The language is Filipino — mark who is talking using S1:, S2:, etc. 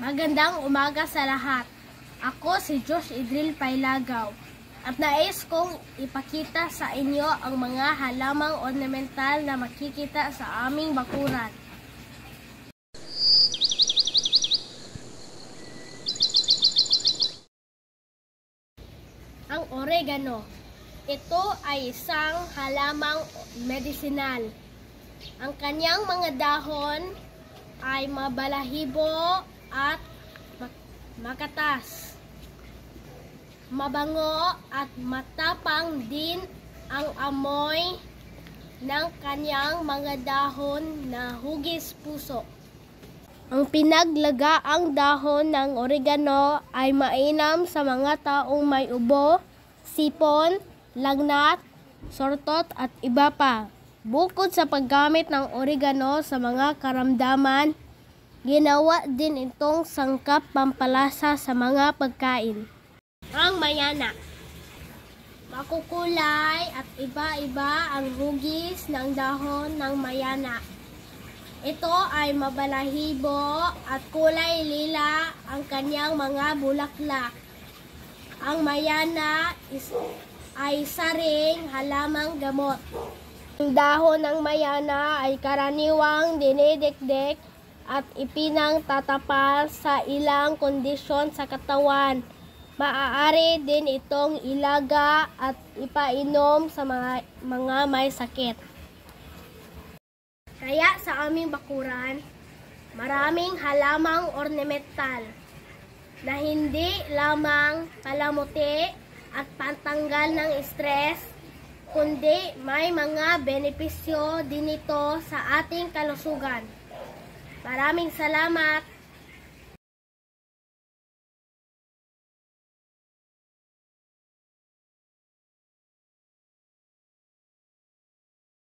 S1: Magandang umaga sa lahat. Ako si Josh Idril Pailagaw at nais kong ipakita sa inyo ang mga halamang ornamental na makikita sa aming bakuran. Ang oregano. Ito ay isang halamang medisinal. Ang kanyang mga dahon ay mabalahibo at makatas. Mabango at matapang din ang amoy ng kanyang mga dahon na hugis puso. Ang pinaglagaang dahon ng oregano ay mainam sa mga taong may ubo, sipon, lagnat, sortot at iba pa. Bukod sa paggamit ng oregano sa mga karamdaman, ginawa din itong sangkap pampalasa sa mga pagkain. Ang mayana. Makukulay at iba-iba ang hugis ng dahon ng mayana. Ito ay mabalahibo at kulay lila ang kanyang mga bulaklak. Ang mayana ay saring halamang gamot. Ang dahon ng mayana ay karaniwang dinidikdik at ipinangtatapal sa ilang kondisyon sa katawan. Maaari din itong ilaga at ipainom sa mga may sakit. Kaya sa aming bakuran, maraming halamang ornamental na hindi lamang palamuti at pantanggal ng stress, kundi may mga benepisyo din ito sa ating kalusugan. Maraming salamat!